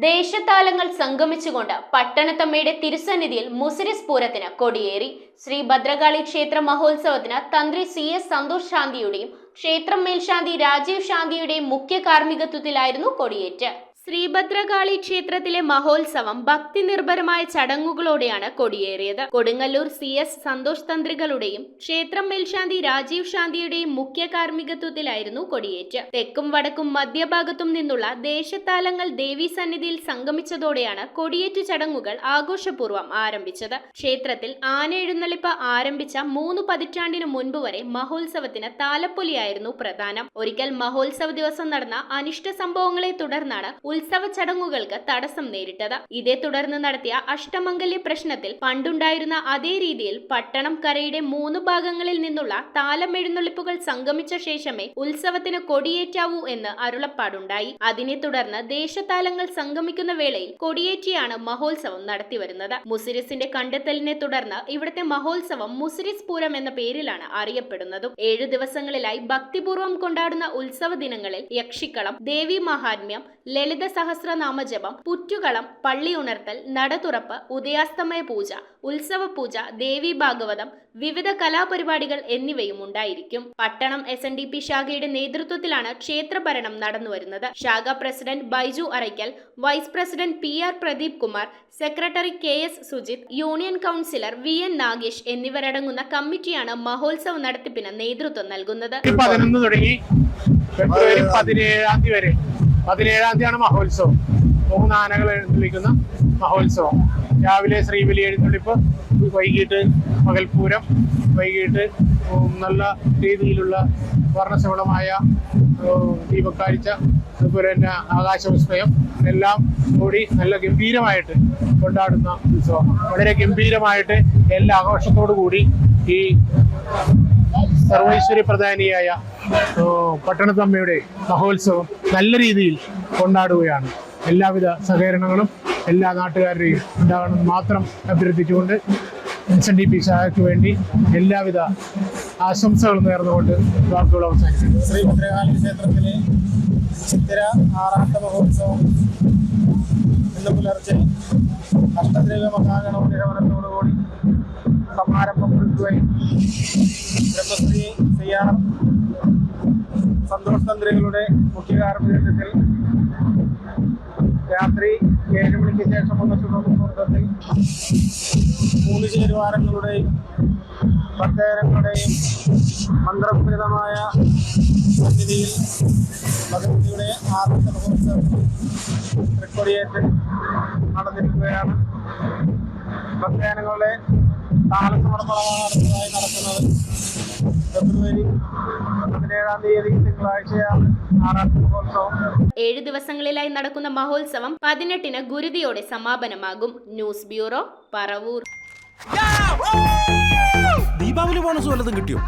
ദേശത്താലങ്ങൾ സംഗമിച്ചുകൊണ്ട് പട്ടണത്തമ്മയുടെ തിരുസന്നിധിയിൽ മുസിരിസ് പൂരത്തിന് കൊടിയേറി. ശ്രീ ഭദ്രകാളി ക്ഷേത്ര മഹോത്സവത്തിന് തന്ത്രി CS സന്തോഷ് ശാന്തിയുടെയും ക്ഷേത്രം മേൽശാന്തി രാജീവ് ശാന്തിയുടെയും മുഖ്യ കാർമ്മികത്വത്തിലായിരുന്നു കൊടിയേറ്റ്. ശ്രീഭദ്രകാളി ക്ഷേത്രത്തിലെ മഹോത്സവം ഭക്തി നിർഭരമായ ചടങ്ങുകളോടെയാണ് കൊടിയേറിയത്. കൊടുങ്ങല്ലൂർ CS സന്തോഷ് തന്ത്രികളുടെയും ക്ഷേത്രം മേൽശാന്തി രാജീവ് ശാന്തിയുടെയും മുഖ്യ കാർമ്മികത്വത്തിലായിരുന്നു കൊടിയേറ്റ്. തെക്കും വടക്കും മധ്യഭാഗത്തും നിന്നുള്ള ദേശത്താലങ്ങൾ ദേവീ സന്നിധിയിൽ സംഗമിച്ചതോടെയാണ് കൊടിയേറ്റ് ചടങ്ങുകൾ ആഘോഷപൂർവ്വം ആരംഭിച്ചത്. ക്ഷേത്രത്തിൽ ആന എഴുന്നള്ളിപ്പ് ആരംഭിച്ച 3 പതിറ്റാണ്ടിനു മുൻപ് വരെ മഹോത്സവത്തിന് താലപ്പൊലിയായിരുന്നു പ്രധാനം. ഒരിക്കൽ മഹോത്സവ ദിവസം നടന്ന അനിഷ്ട സംഭവങ്ങളെ തുടർന്നാണ് ഉത്സവ ചടങ്ങുകൾക്ക് തടസ്സം നേരിട്ടത്. ഇതേ തുടർന്ന് നടത്തിയ അഷ്ടമംഗല്യ പ്രശ്നത്തിൽ പണ്ടുണ്ടായിരുന്ന അതേ രീതിയിൽ പട്ടണം കരയുടെ 3 ഭാഗങ്ങളിൽ നിന്നുള്ള താലം എഴുന്നള്ളിപ്പുകൾ സംഗമിച്ച ശേഷമേ ഉത്സവത്തിന് കൊടിയേറ്റാവൂ എന്ന് അരുളപ്പാടുണ്ടായി. അതിനെ തുടർന്ന് ദേശത്താലങ്ങൾ സംഗമിക്കുന്ന വേളയിൽ കൊടിയേറ്റിയാണ് മഹോത്സവം നടത്തിവരുന്നത്. മുസിരിസിന്റെ കണ്ടെത്തലിനെ തുടർന്ന് ഇവിടുത്തെ മഹോത്സവം മുസിരിസ് പൂരം എന്ന പേരിലാണ് അറിയപ്പെടുന്നതും. 7 ദിവസങ്ങളിലായി ഭക്തിപൂർവ്വം കൊണ്ടാടുന്ന ഉത്സവ ദിനങ്ങളിൽ യക്ഷിക്കളം, ദേവി മഹാത്മ്യം, ലളിത സഹസ്രനാമജപം, പുറ്റുകളം, പള്ളി ഉണർത്തൽ, നടതുറപ്പ്, ഉദയാസ്തമയ പൂജ, ഉത്സവ പൂജ, ദേവി ഭാഗവതം, വിവിധ കലാപരിപാടികൾ എന്നിവയും ഉണ്ടായിരിക്കും. പട്ടണം SNDP ശാഖയുടെ നേതൃത്വത്തിലാണ് ക്ഷേത്രഭരണം നടന്നുവരുന്നത്. ശാഖാ president Baiju Arackal, vice president PR Pradeep Kumar, secretary KS Sujith, union councillor VN Nagesh എന്നിവരടങ്ങുന്ന കമ്മിറ്റിയാണ് മഹോത്സവ നടത്തിപ്പിന് നേതൃത്വം നൽകുന്നത്. 11 തുടങ്ങി ഫെബ്രുവരി 17 വരെ 17 തീയതിയാണ് മഹോത്സവം. 3 ആനകൾ എഴുന്നള്ളിക്കുന്ന മഹോത്സവം. രാവിലെ ശ്രീബലി എഴുന്നള്ളിപ്പ്, വൈകിട്ട് പകൽപൂരം, വൈകിട്ട് നല്ല രീതിയിലുള്ള വർണ്ണശബളമായ ദീപക്കാഴ്ച, അതുപോലെ തന്നെ ആകാശവിസ്മയം എല്ലാം കൂടി നല്ല ഗംഭീരമായിട്ട് കൊണ്ടാടുന്ന ഉത്സവമാണ്. വളരെ ഗംഭീരമായിട്ട് എല്ലാ ആഘോഷത്തോടു കൂടി ഈ സർവൈശ്വര്യ പ്രധാനിയായ പട്ടണത്തമ്മയുടെ മഹോത്സവം നല്ല രീതിയിൽ കൊണ്ടാടുകയാണ്. എല്ലാവിധ സഹകരണങ്ങളും എല്ലാ നാട്ടുകാരുടെയും ഉണ്ടാകണമെന്ന് മാത്രം അഭ്യർത്ഥിച്ചുകൊണ്ട് SNDP ശാഖയ്ക്ക് വേണ്ടി എല്ലാവിധ ആശംസകളും നേർന്നുകൊണ്ട് വാക്കുകൾ അവസാനിക്കുന്നു. ശ്രീ ഭദ്രകാളി ക്ഷേത്രത്തിലെ ചിത്തിര 6ാമത്തെ മഹോത്സവം ഇന്ന് പുലർച്ചെ അഷ്ടദ്രവ്യ മഹാഗണപതി ഹവനത്തോടുകൂടി സമാരംഭം കുറിക്കുകയും ബ്രഹ്മശ്രീ CR സന്തോഷ് തന്ത്രികളുടെ മുഖ്യ കാർമ്മികത്വത്തിൽ രാത്രി 7 മണിക്ക് ശേഷമുള്ള ശുഭമുഹൂർത്തത്തിൽ 3 ചേരുവാരങ്ങളുടെയും ഭക്തജനങ്ങളുടെയും മന്ത്രപ്രദമായ സന്നിധിയിൽ ഭഗവതിയുടെ 6ാമത്തെ മഹോത്സവത്തിൽ തൃക്കൊടിയേറ്റ് നടന്നിരിക്കുകയാണ്. ഭക്തജനങ്ങളുടെ താലസമർപ്പണമാണ് അടുത്തതായി നടക്കുന്നത്. ഫെബ്രുവരി 17 തീയതി തിങ്കളാഴ്ചയാണ് 6ാമത്തെ മഹോത്സവം. 7 ദിവസങ്ങളിലായി നടക്കുന്ന മഹോത്സവം 18-ന് ഗുരുതിയോടെ സമാപനമാകും. News bureau, Paravur. Deepavali bonus വല്ലതും കിട്ടിയോ?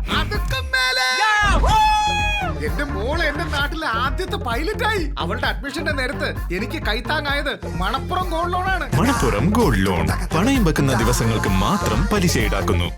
എന്റെ മോള് എന്റെ നാട്ടിലെ ആദ്യത്തെ പൈലറ്റായി. അവളുടെ അഡ്മിഷന്റെ നേരത്ത് എനിക്ക് കൈത്താങ്ങായത് മണപ്പുറം ഗോൾഡ് ലോണാണ്. മണപ്പുറം ഗോൾഡ് ലോൺ പണയം വെക്കുന്ന ദിവസങ്ങൾക്ക് മാത്രം പലിശ ഈടാക്കുന്നു.